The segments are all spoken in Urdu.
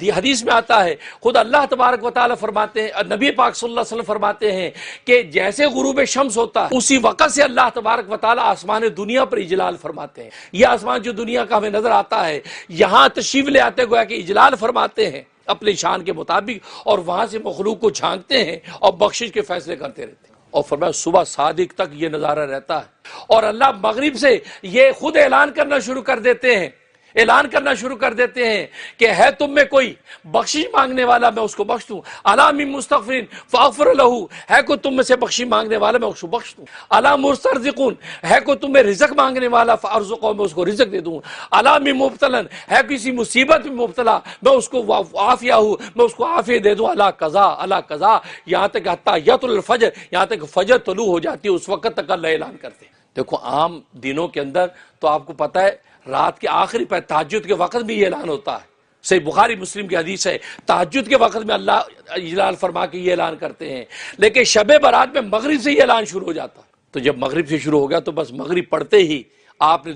یہ حدیث میں آتا ہے، خود اللہ تبارک و تعالیٰ فرماتے ہیں، نبی پاک صلی اللہ علیہ وسلم فرماتے ہیں کہ جیسے غروب شمس ہوتا ہے اسی وقت سے اللہ تبارک و تعالیٰ آسمان دنیا پر اجلال فرماتے ہیں۔ یہ آسمان جو دنیا کا ہمیں نظر آتا ہے، یہاں تشریف لے آتے گویا کہ اجلال فرماتے ہیں اپنی شان کے مطابق، اور وہاں سے مخلوق کو جھانکتے ہیں اور بخشش کے فیصلے کرتے رہتے ہیں۔ اور فرمایا صبح صادق تک یہ نظارہ رہتا ہے، اور اللہ مغرب سے یہ خود اعلان کرنا شروع کر دیتے ہیں، کہ ہے تم میں کوئی بخشش مانگنے والا، میں اس کو بخش دوں۔ الا من مستغفرین فاغفر لہ، ہے کوئی تم میں سے بخشش مانگنے والا، میں اس کو بخش دوں۔ الا مسترزقون، ہے کوئی تم میں رزق مانگنے والا، فارزقہ، میں اس کو رزق دے دوں۔ الا من مبتلا، ہے کسی مصیبت میں مبتلا، میں اس کو عافیہ ہوں، میں اس کو عافیہ دے دوں۔ الا قضا، الا قضا، یہاں تک حتی یطلع الفجر، یہاں تک فجر طلوع ہو جاتی ہے، اس وقت تک اللہ اعلان کرتے ہیں۔ دیکھو عام دنوں کے اندر تو آپ کو پتہ ہے رات کے آخری پہ تہجد کے وقت بھی یہ اعلان ہوتا ہے، صحیح بخاری مسلم کی حدیث ہے، تہجد کے وقت میں اللہ اجلال فرما کے یہ اعلان کرتے ہیں، لیکن شب برات میں مغرب سے یہ اعلان شروع ہو جاتا ہے۔ تو جب مغرب سے شروع ہو گیا تو بس مغرب پڑھتے ہی آپ نے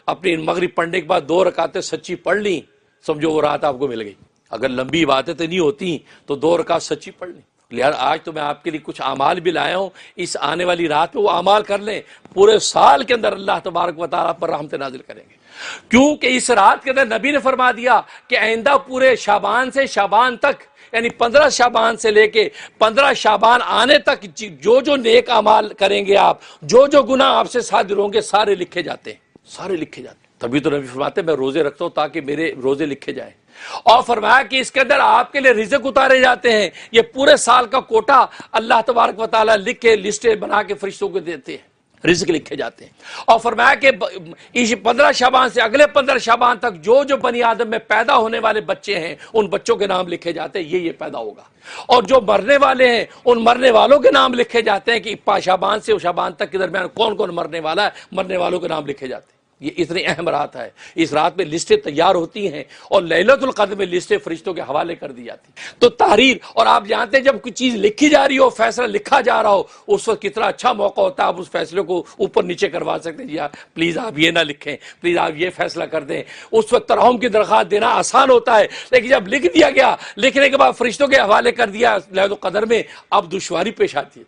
اپنی مغرب پڑھنے کے بعد 2 رکعتیں سچی پڑھ لیں، سمجھو وہ رات آپ کو مل گئی۔ اگر لمبی عبادتیں نہیں ہوتی تو 2 رکعت سچی پڑھ لیں۔ لہٰذا آج تو میں آپ کے لیے کچھ اعمال بھی لایا ہوں، اس آنے والی رات میں وہ اعمال کر لیں، پورے سال کے اندر اللہ تبارک و تعالیٰ پر رحمت نازل کریں گے، کیونکہ اس رات کے اندر نبی نے فرما دیا کہ آئندہ پورے شعبان سے شعبان تک، یعنی 15 شعبان سے لے کے 15 شعبان آنے تک جو نیک اعمال کریں گے آپ، جو گناہ آپ سے صادر ہوں گے، سارے لکھے جاتے ہیں، سارے لکھے جاتے ہیں۔ تبھی تو نبی فرماتے ہیں میں روزے رکھتا ہوں تاکہ میرے روزے لکھے جائیں، اور فرمایا کہ اس کے اندر آپ کے لیے رزق اتارے جاتے ہیں، یہ پورے سال کا کوٹا اللہ تبارک و تعالیٰ لکھ کے لسٹیں بنا کے فرشتوں کو دیتے ہیں، رزق لکھے جاتے ہیں۔ اور فرمایا کہ اس 15 شعبان سے اگلے 15 شعبان تک جو بنی آدم میں پیدا ہونے والے بچے ہیں ان بچوں کے نام لکھے جاتے ہیں، یہ پیدا ہوگا، اور جو مرنے والے ہیں ان مرنے والوں کے نام لکھے جاتے ہیں کہ شعبان سے شعبان تک کے درمیان کون کون مرنے والا ہے، مرنے والوں کے نام لکھے جاتے ہیں۔ یہ اتنی اہم رات ہے، اس رات میں لسٹیں تیار ہوتی ہیں اور لیلۃ القدر میں لسٹیں فرشتوں کے حوالے کر دی جاتی ہیں۔ تو تحریر، اور آپ جانتے ہیں جب کوئی چیز لکھی جا رہی ہو، فیصلہ لکھا جا رہا ہو، اس وقت کتنا اچھا موقع ہوتا ہے، آپ اس فیصلے کو اوپر نیچے کروا سکتے ہیں، جی پلیز آپ یہ نہ لکھیں، پلیز آپ یہ فیصلہ کر دیں۔ اس وقت ترحم کی درخواست دینا آسان ہوتا ہے، لیکن جب لکھ دیا گیا، لکھنے کے بعد فرشتوں کے حوالے کر دیا لیلۃ القدر میں، اب دشواری پیش آتی ہے۔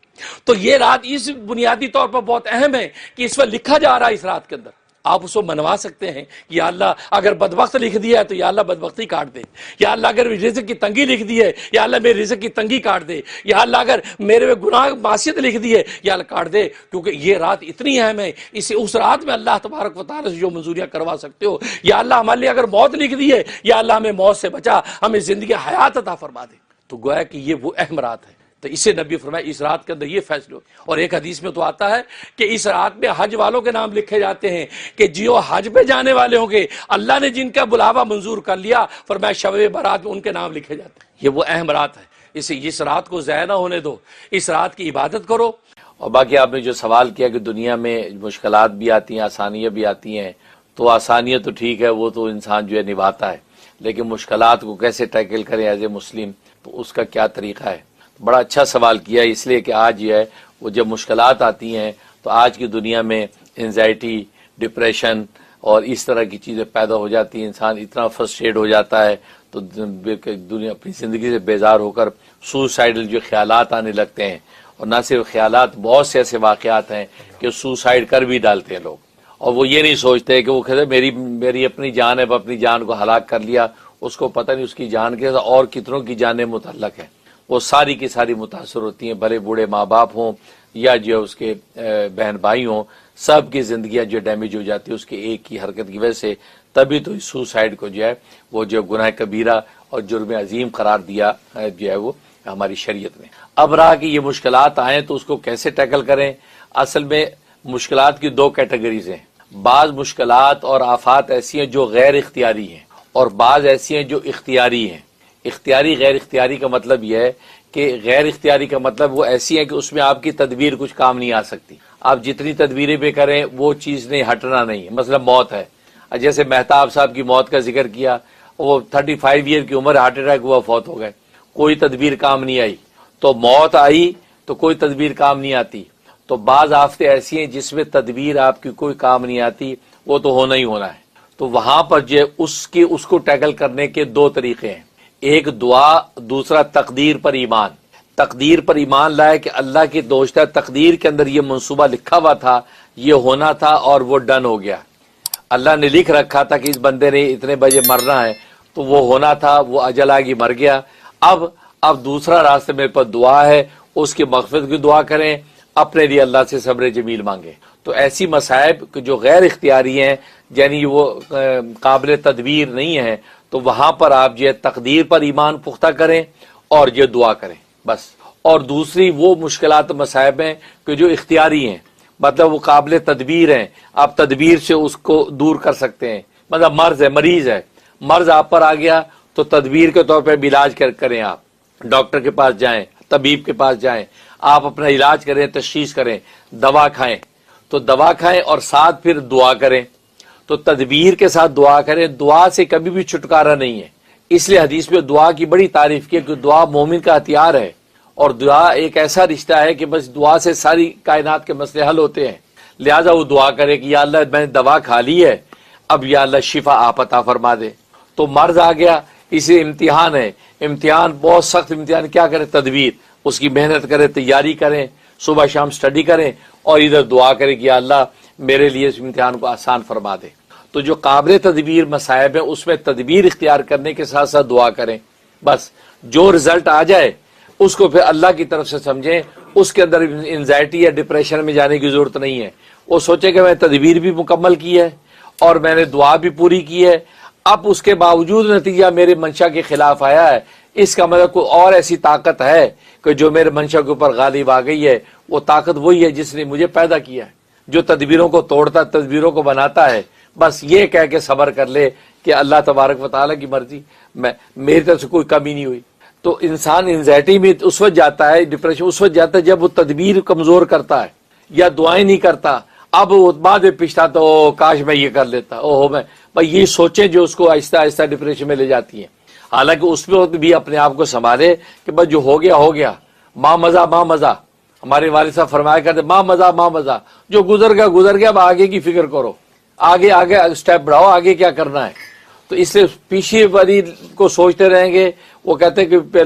تو یہ رات اس بنیادی طور پر بہت اہم ہے کہ اس وقت لکھا جا رہا ہے، اس رات کے اندر آپ اس کو منوا سکتے ہیں، یا اللہ اگر بدبخت لکھ دیا ہے تو یا اللہ بدبختی کاٹ دے، یا اللہ اگر رزق کی تنگی لکھ دی ہے یا اللہ میرے رزق کی تنگی کاٹ دے، یا اللہ اگر میرے میں گناہ معصیت لکھ دی ہے یا اللہ کاٹ دے، کیونکہ یہ رات اتنی اہم ہے۔ اس رات میں اللہ تبارک و تعالیٰ سے جو منظوریاں کروا سکتے ہو، یا اللہ ہمارے لیے اگر موت لکھ دی ہے یا اللہ ہمیں موت سے بچا، ہمیں زندگی حیات عطا فرما دے، تو گویا کہ یہ وہ اہم رات ہے۔ تو اسے نبی فرمایا اس رات کے اندر یہ فیصلے ہوتے ہیں۔ اور ایک حدیث میں تو آتا ہے کہ اس رات میں حج والوں کے نام لکھے جاتے ہیں کہ جو حج پہ جانے والے ہوں گے، اللہ نے جن کا بلاوا منظور کر لیا، فرمایا شب برات میں ان کے نام لکھے جاتے ہیں۔ یہ وہ اہم رات ہے، اس رات کو ضائع نہ ہونے دو، اس رات کی عبادت کرو۔ اور باقی آپ نے جو سوال کیا کہ دنیا میں مشکلات بھی آتی ہیں، آسانیاں بھی آتی ہیں، تو آسانیاں تو ٹھیک ہے، وہ تو انسان جو ہے نبھاتا ہے، لیکن مشکلات کو کیسے ٹیکل کریں ایز اے مسلم، تو اس کا کیا طریقہ ہے؟ بڑا اچھا سوال کیا، اس لیے کہ آج یہ ہے وہ جب مشکلات آتی ہیں تو آج کی دنیا میں انزائٹی، ڈپریشن اور اس طرح کی چیزیں پیدا ہو جاتی ہیں، انسان اتنا فرسٹریٹ ہو جاتا ہے تو دنیا اپنی زندگی سے بیزار ہو کر سوسائڈل جو خیالات آنے لگتے ہیں، اور نہ صرف خیالات، بہت سے ایسے واقعات ہیں کہ سوسائڈ کر بھی ڈالتے ہیں لوگ، اور وہ یہ نہیں سوچتے کہ وہ کہتے میری اپنی جان ہے، وہ اپنی جان کو ہلاک کر لیا، اس کو پتہ نہیں اس کی جان کے ساتھ اور کتنوں کی جانیں متعلق ہیں، وہ ساری کی ساری متاثر ہوتی ہیں، بھلے بوڑھے ماں باپ ہوں یا جو اس کے بہن بھائی ہوں، سب کی زندگیاں جو ڈیمیج ہو جاتی ہے اس کے ایک کی حرکت کی وجہ سے۔ تبھی تو سوسائڈ کو جو ہے وہ جو گناہ کبیرہ اور جرم عظیم قرار دیا جو ہے وہ ہماری شریعت میں۔ اب رہا کہ یہ مشکلات آئیں تو اس کو کیسے ٹیکل کریں۔ اصل میں مشکلات کی 2 کیٹیگریز ہیں، بعض مشکلات اور آفات ایسی ہیں جو غیر اختیاری ہیں، اور بعض ایسی ہیں جو اختیاری ہیں۔ اختیاری غیر اختیاری کا مطلب یہ ہے کہ غیر اختیاری کا مطلب وہ ایسی ہے کہ اس میں آپ کی تدبیر کچھ کام نہیں آ سکتی، آپ جتنی تدبیریں بھی کریں وہ چیز نہیں، ہٹنا نہیں ہے۔ مثلا موت ہے، جیسے مہتاب صاحب کی موت کا ذکر کیا، وہ 35 ایئر کی عمر ہارٹ اٹیک ہوا، فوت ہو گئے، کوئی تدبیر کام نہیں آئی۔ تو موت آئی تو کوئی تدبیر کام نہیں آتی۔ تو بعض آفتیں ایسی ہیں جس میں تدبیر آپ کی کوئی کام نہیں آتی، وہ تو ہونا ہی ہونا ہے۔ تو وہاں پر جو اس کو ٹیکل کرنے کے 2 طریقے ہیں۔ ایک دعا، دوسرا تقدیر پر ایمان. تقدیر پر ایمان لائے کہ اللہ کی دوست ہے، تقدیر کے اندر یہ منصوبہ لکھا ہوا تھا، یہ ہونا تھا اور وہ ڈن ہو گیا. اللہ نے لکھ رکھا تھا کہ اس بندے نے اتنے بجے مرنا ہے، تو وہ ہونا تھا، وہ اجل آگی مر گیا. اب دوسرا راستہ میرے پاس دعا ہے، اس کی مغفرت کی دعا کریں، اپنے لیے اللہ سے صبر جمیل مانگیں. تو ایسی مصائب جو غیر اختیاری ہیں، یعنی وہ قابل تدبیر نہیں ہیں، تو وہاں پر آپ یہ تقدیر پر ایمان پختہ کریں اور یہ دعا کریں بس. اور دوسری وہ مشکلات مصائب ہیں کہ جو اختیاری ہیں، مطلب وہ قابل تدبیر ہیں، آپ تدبیر سے اس کو دور کر سکتے ہیں. مطلب مرض ہے، مریض ہے، مرض آپ پر آ گیا تو تدبیر کے طور پہ علاج کریں، آپ ڈاکٹر کے پاس جائیں، طبیب کے پاس جائیں، آپ اپنا علاج کریں، تشخیص کریں، دوا کھائیں. تو دوا کھائیں اور ساتھ پھر دعا کریں. تو تدبیر کے ساتھ دعا کریں، دعا سے کبھی بھی چھٹکارا نہیں ہے. اس لیے حدیث میں دعا کی بڑی تعریف کی کہ دعا مومن کا ہتھیار ہے، اور دعا ایک ایسا رشتہ ہے کہ بس دعا سے ساری کائنات کے مسئلے حل ہوتے ہیں. لہٰذا وہ دعا کرے کہ یا اللہ میں نے دوا کھا لی ہے، اب یا اللہ شفا آپ عطا فرما دے. تو مرض آ گیا، اسے امتحان ہے، امتحان بہت سخت امتحان. کیا کرے؟ تدبیر، اس کی محنت کرے، تیاری کریں، صبح شام سٹڈی کریں اور ادھر دعا کریں کہ یا اللہ میرے لیے اس امتحان کو آسان فرما دے. تو جو قابل تدبیر مصائب ہیں اس میں تدبیر اختیار کرنے کے ساتھ ساتھ دعا کریں. بس جو رزلٹ آ جائے اس کو پھر اللہ کی طرف سے سمجھیں. اس کے اندر انزائٹی یا ڈپریشن میں جانے کی ضرورت نہیں ہے. وہ سوچے کہ میں تدبیر بھی مکمل کی ہے اور میں نے دعا بھی پوری کی ہے، اب اس کے باوجود نتیجہ میرے منشا کے خلاف آیا ہے، اس کا مطلب کوئی اور ایسی طاقت ہے کہ جو میرے منشا کے اوپر غالب آ گئی ہے. وہ طاقت وہی ہے جس نے مجھے پیدا کیا ہے، جو تدبیروں کو توڑتا، تدبیروں کو بناتا ہے. بس یہ کہہ کے صبر کر لے کہ اللہ تبارک و تعالیٰ کی مرضی، میری طرف سے کوئی کمی نہیں ہوئی. تو انسان انزائٹی میں اس وقت جاتا ہے، ڈپریشن اس وقت جاتا ہے جب وہ تدبیر کمزور کرتا ہے یا دعائیں نہیں کرتا. اب وہ بعد میں پچھتاتا او کاش میں یہ کر لیتا، او میں بھائی یہ سوچیں جو اس کو آہستہ آہستہ ڈپریشن میں لے جاتی ہیں. حالانکہ اس وقت بھی اپنے آپ کو سنبھالے کہ بس جو ہو گیا ہو گیا، ماں مزہ ماں مزہ. ہمارے والد صاحب فرمایا کرتے ماں مزہ ماں مزہ، جو گزر گیا گزر گیا، اب آگے کی فکر کرو، آگے آگے اسٹیپ بڑھاؤ، آگے کیا کرنا ہے. تو اس سے پیچھے والی کو سوچتے رہیں گے، وہ کہتے ہیں کہ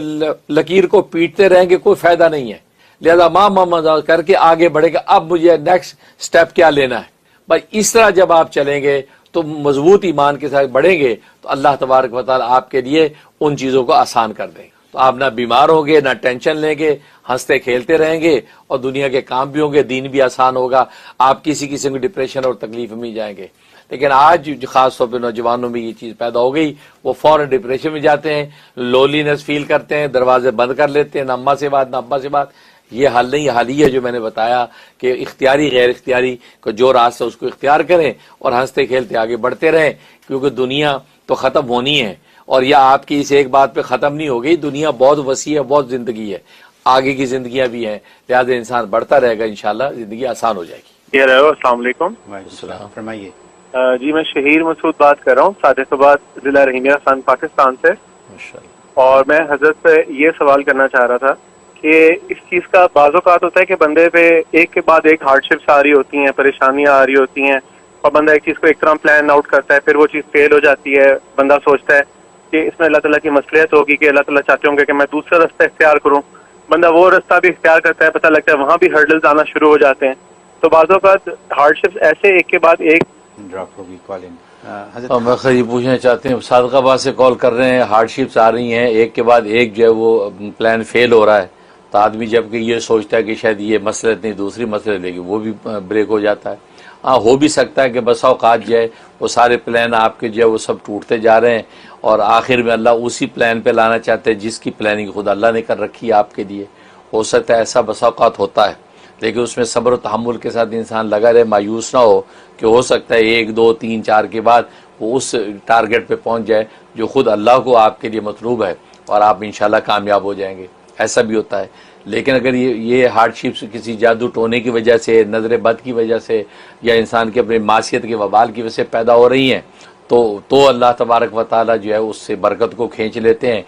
لکیر کو پیٹتے رہیں گے، کوئی فائدہ نہیں ہے. لہذا ماں ماں کر کے آگے بڑھے گا، اب مجھے نیکسٹ سٹیپ کیا لینا ہے. بھائی اس طرح جب آپ چلیں گے تو مضبوط ایمان کے ساتھ بڑھیں گے تو اللہ تبارک و تعالیٰ آپ کے لیے ان چیزوں کو آسان کر دیں گے. تو آپ نہ بیمار ہوں گے، نہ ٹینشن لیں گے، ہنستے کھیلتے رہیں گے اور دنیا کے کام بھی ہوں گے، دین بھی آسان ہوگا. آپ کسی قسم کی ڈپریشن اور تکلیف میں جائیں گے. لیکن آج خاص طور پہ نوجوانوں میں یہ چیز پیدا ہو گئی، وہ فوراً ڈپریشن میں جاتے ہیں، لولینس فیل کرتے ہیں، دروازے بند کر لیتے ہیں، نہ اماں سے بات نہ ابا سے بات. یہ حل نہیں، حل ہی ہے جو میں نے بتایا کہ اختیاری غیر اختیاری کو جو راستہ اس کو اختیار کریں اور ہنستے کھیلتے آگے بڑھتے رہیں. کیونکہ دنیا تو ختم ہونی ہے، اور یہ آپ کی اس ایک بات پہ ختم نہیں ہو گئی. دنیا بہت وسیع ہے، بہت زندگی ہے، آگے کی زندگیاں بھی ہیں. لہٰذا انسان بڑھتا رہے گا، انشاءاللہ زندگی آسان ہو جائے گی. السلام علیکم. وعلیکم السلام، فرمائیے. جی میں شہیر مسعود بات کر رہا ہوں، صادق آباد ضلع رحیمیہ خان پاکستان سے. اور میں حضرت سے یہ سوال کرنا چاہ رہا تھا کہ اس چیز کا بعض اوقات ہوتا ہے کہ بندے پہ ایک کے بعد ایک ہارڈ شپس آ رہی ہوتی ہیں، پریشانیاں آ رہی ہوتی ہیں، اور بندہ ایک چیز کو ایک طرح پلان آؤٹ کرتا ہے، پھر وہ چیز فیل ہو جاتی ہے. بندہ سوچتا ہے کہ اس میں اللہ تعالیٰ کی مصلحت ہوگی، کہ اللہ تعالیٰ چاہتے ہوں گے کہ میں دوسرا راستہ اختیار کروں. بندہ وہ راستہ بھی اختیار کرتا ہے، پتہ لگتا ہے وہاں بھی ہرڈلز آنا شروع ہو جاتے ہیں. تو بعض اوقات ہارڈ شپس ایسے ایک کے بعد ایک ڈراپ ہوگی کالنگ. میں خیر یہ پوچھنا چاہتے ہیں، صادق آباد سے کال کر رہے ہیں، ہارڈ شپس آ رہی ہیں، ایک کے بعد ایک جو ہے وہ پلان فیل ہو رہا ہے. تو آدمی جب کہ یہ سوچتا ہے کہ شاید یہ مسئلہ نہیں دوسری مسئلہ لے گی، وہ بھی بریک ہو جاتا ہے. ہاں ہو بھی سکتا ہے کہ بسا اوقات جو ہے وہ سارے پلان آپ کے جو ہے وہ سب ٹوٹتے جا رہے ہیں اور آخر میں اللہ اسی پلان پہ لانا چاہتے ہیں جس کی پلاننگ خود اللہ نے کر رکھی ہے آپ کے لیے. ہو سکتا ہے ایسا بسا اوقات ہوتا ہے، لیکن اس میں صبر و تحمل کے ساتھ انسان لگا رہے، مایوس نہ ہو کہ ہو سکتا ہے 1 2 3 4 کے بعد وہ اس ٹارگٹ پہ پہنچ جائے جو خود اللہ کو آپ کے لیے مطلوب ہے اور آپ انشاءاللہ کامیاب ہو جائیں گے. ایسا بھی ہوتا ہے. لیکن اگر یہ ہارڈ شپس کسی جادو ٹونے کی وجہ سے، نظر بد کی وجہ سے یا انسان کے اپنے معصیت کے وبال کی وجہ سے پیدا ہو رہی ہیں تو اللہ تبارک و تعالیٰ جو ہے اس سے برکت کو کھینچ لیتے ہیں.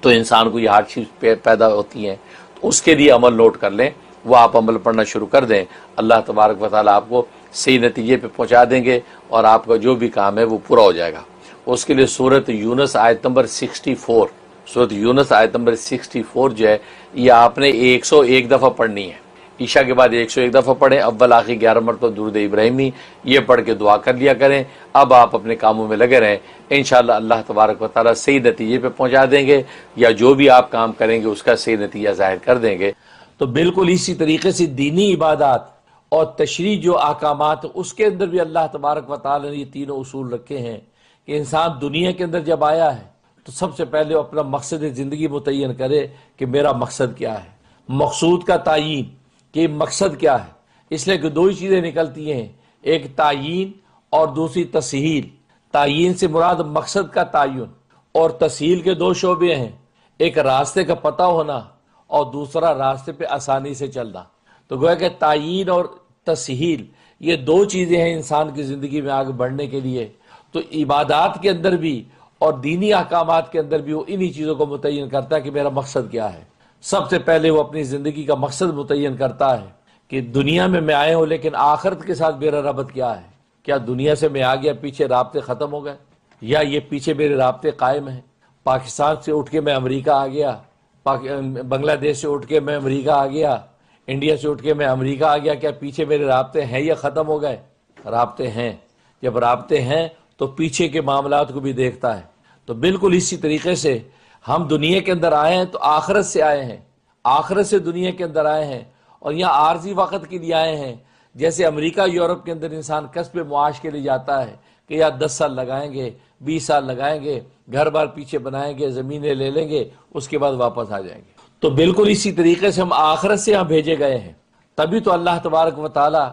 تو انسان کو یہ ہارڈ شپس پیدا ہوتی ہیں تو اس کے لیے عمل نوٹ کر لیں، وہ آپ عمل پڑھنا شروع کر دیں. اللہ تبارک و تعالیٰ آپ کو صحیح نتیجے پہ پہنچا دیں گے اور آپ کا جو بھی کام ہے وہ پورا ہو جائے گا. اس کے لیے سورت یونس آیت نمبر 64، سورت یونس آیت نمبر 64 جو ہے یہ آپ نے 101 دفعہ پڑھنی ہے۔ عشاء کے بعد 101 دفعہ پڑھیں، اول آخر 11 مرتبہ درود ابراہیمی یہ پڑھ کے دعا کر لیا کریں۔ اب آپ اپنے کاموں میں لگے رہیں، انشاءاللہ اللہ تبارک و تعالیٰ صحیح نتیجے پہ پہنچا دیں گے، یا جو بھی آپ کام کریں گے اس کا صحیح نتیجہ ظاہر کر دیں گے۔ تو بالکل اسی طریقے سے دینی عبادات اور تشریع جو احکامات اس کے اندر بھی اللہ تبارک و تعالی نے یہ تینوں اصول رکھے ہیں کہ انسان دنیا کے اندر جب آیا ہے تو سب سے پہلے اپنا مقصد زندگی متعین کرے کہ میرا مقصد کیا ہے، مقصود کا تعین کہ مقصد کیا ہے۔ اس لیے کہ دو ہی چیزیں نکلتی ہیں، ایک تعین اور دوسری تسہیل۔ تعین سے مراد مقصد کا تعین، اور تسہیل کے دو شعبے ہیں، ایک راستے کا پتہ ہونا اور دوسرا راستے پہ آسانی سے چلنا۔ تو گویا کہ تعین اور تسہیل یہ دو چیزیں ہیں انسان کی زندگی میں آگے بڑھنے کے لیے۔ تو عبادات کے اندر بھی اور دینی احکامات کے اندر بھی وہ انہی چیزوں کو متعین کرتا ہے کہ میرا مقصد کیا ہے۔ سب سے پہلے وہ اپنی زندگی کا مقصد متعین کرتا ہے کہ دنیا میں آیا ہوں لیکن آخرت کے ساتھ میرا ربط کیا ہے۔ کیا دنیا سے میں آ گیا پیچھے رابطے ختم ہو گئے، یا یہ پیچھے میرے رابطے قائم ہیں؟ پاکستان سے اٹھ کے میں امریکہ آ گیا، بنگلہ دیش سے اٹھ کے میں امریکہ آ گیا، انڈیا سے اٹھ کے میں امریکہ آ گیا، کیا پیچھے میرے رابطے ہیں یا ختم ہو گئے؟ رابطے ہیں۔ جب رابطے ہیں تو پیچھے کے معاملات کو بھی دیکھتا ہے۔ تو بالکل اسی طریقے سے ہم دنیا کے اندر آئے ہیں تو آخرت سے آئے ہیں، آخرت سے دنیا کے اندر آئے ہیں، اور یہاں عارضی وقت کے لیے آئے ہیں۔ جیسے امریکہ یورپ کے اندر انسان کسب معاش کے لیے جاتا ہے کہ یا 10 سال لگائیں گے، 20 سال لگائیں گے، گھر بار پیچھے بنائیں گے، زمینیں لے لیں گے، اس کے بعد واپس آ جائیں گے۔ تو بالکل اسی طریقے سے ہم آخرت سے یہاں بھیجے گئے ہیں۔ تبھی تو اللہ تبارک و تعالی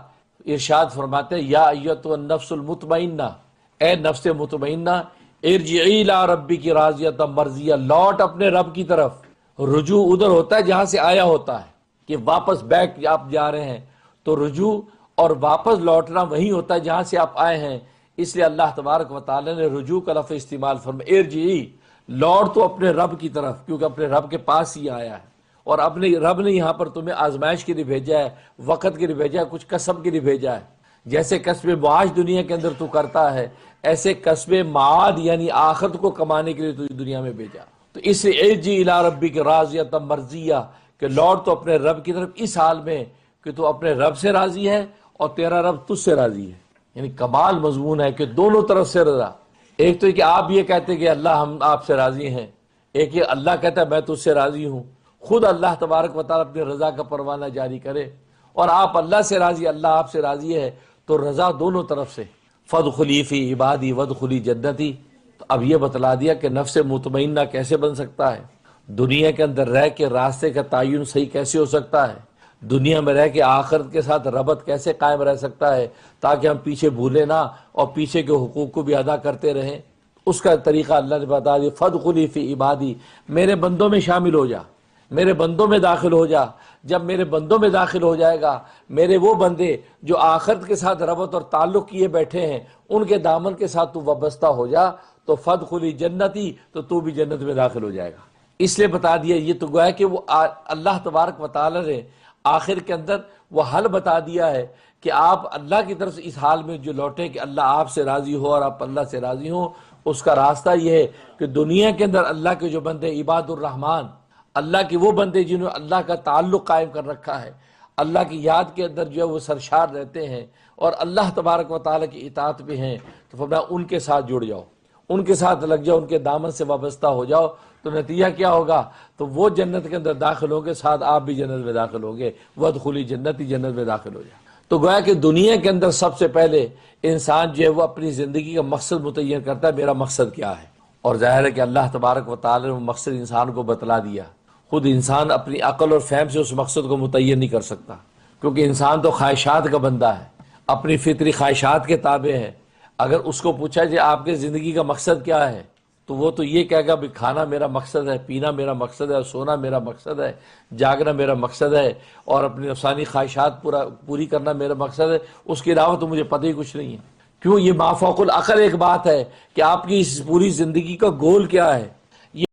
ارشاد فرماتے ہیں یا ایتها النفس المطمئنہ، اے نفس مطمئنہ، ارجعی الی ربک راضیۃ مرضیہ، لوٹ اپنے رب کی طرف۔ رجوع ادھر ہوتا ہے جہاں سے آیا ہوتا ہے، کہ واپس بیک آپ جا رہے ہیں، تو رجوع اور واپس لوٹنا وہی ہوتا ہے جہاں سے آپ آئے ہیں۔ اس لیے اللہ تبارک و تعالی نے رجوع کا لفظ استعمال فرمایا، ارجعی، لوٹ تو اپنے رب کی طرف، کیونکہ اپنے رب کے پاس ہی آیا ہے، اور اپنے رب نے یہاں پر تمہیں آزمائش کے لیے بھیجا ہے، وقت کے لیے بھیجا ہے، کچھ کسب کے لیے بھیجا ہے۔ جیسے کسب معاش دنیا کے اندر تو کرتا ہے، ایسے کسب معاد یعنی آخرت کو کمانے کے لیے تو دنیا میں بھیجا۔ تو اس لیے ارجع الی ربک راضیۃ مرضیہ، کہ لوٹ تو اپنے رب کی طرف اس حال میں کہ تو اپنے رب سے راضی ہے اور تیرا رب تجھ سے راضی ہے۔ یعنی کمال مضمون ہے کہ دونوں طرف سے رضا۔ ایک تو یہ کہ آپ یہ کہتے کہ اللہ ہم آپ سے راضی ہیں، ایک یہ اللہ کہتا ہے میں تجھ سے راضی ہوں۔ خود اللہ تبارک و تعالیٰ اپنی رضا کا پروانہ جاری کرے، اور آپ اللہ سے راضی، اللہ آپ سے راضی ہے، تو رضا دونوں طرف سے۔ فادخلی فی عبادی وادخلی جنتی۔ تو اب یہ بتلا دیا کہ نفس مطمئنہ کیسے بن سکتا ہے، دنیا کے اندر رہ کے راستے کا تعین صحیح کیسے ہو سکتا ہے، دنیا میں رہ کے آخرت کے ساتھ ربط کیسے قائم رہ سکتا ہے، تاکہ ہم پیچھے بھولے نہ اور پیچھے کے حقوق کو بھی ادا کرتے رہیں۔ اس کا طریقہ اللہ نے بتا دیا، فادخلی فی عبادی، میرے بندوں میں شامل ہو جا، میرے بندوں میں داخل ہو جا۔ جب میرے بندوں میں داخل ہو جائے گا، میرے وہ بندے جو آخرت کے ساتھ ربط اور تعلق کیے بیٹھے ہیں، ان کے دامن کے ساتھ تو وابستہ ہو جا، تو فادخلی جنتی، تو بھی جنت میں داخل ہو جائے گا۔ اس لیے بتا دیا، یہ تو گویا کہ وہ اللہ تبارک و تعالی نے آخر کے اندر وہ حل بتا دیا ہے کہ آپ اللہ کی طرف سے اس حال میں جو لوٹے کہ اللہ آپ سے راضی ہو اور آپ اللہ سے راضی ہوں۔ اس کا راستہ یہ ہے کہ دنیا کے اندر اللہ کے جو بندے عباد الرحمن، اللہ کے وہ بندے جنہوں نے اللہ کا تعلق قائم کر رکھا ہے، اللہ کی یاد کے اندر جو ہے وہ سرشار رہتے ہیں اور اللہ تبارک و تعالیٰ کی اطاعت پہ ہیں، تو فرمایا ان کے ساتھ جڑ جاؤ، ان کے ساتھ لگ جاؤ، ان کے دامن سے وابستہ ہو جاؤ۔ تو نتیجہ کیا ہوگا؟ تو وہ جنت کے اندر داخل ہوں گے، ساتھ آپ بھی جنت میں داخل ہوں گے۔ وادخلی جنتی، جنت میں داخل ہو جائے۔ تو گویا کہ دنیا کے اندر سب سے پہلے انسان جو ہے وہ اپنی زندگی کا مقصد متعین کرتا ہے، میرا مقصد کیا ہے۔ اور ظاہر ہے کہ اللہ تبارک و تعالی نے وہ مقصد انسان کو بتلا دیا۔ خود انسان اپنی عقل اور فہم سے اس مقصد کو متعین نہیں کر سکتا، کیونکہ انسان تو خواہشات کا بندہ ہے، اپنی فطری خواہشات کے تابع ہے۔ اگر اس کو پوچھا جائے آپ کے زندگی کا مقصد کیا ہے، تو وہ تو یہ کہے گا بھی کھانا میرا مقصد ہے، پینا میرا مقصد ہے، سونا میرا مقصد ہے، جاگنا میرا مقصد ہے، اور اپنی نفسانی خواہشات پوری کرنا میرا مقصد ہے۔ اس کے علاوہ تو مجھے پتہ ہی کچھ نہیں ہے۔ کیوں؟ یہ مافوق العقل ایک بات ہے کہ آپ کی اس پوری زندگی کا گول کیا ہے۔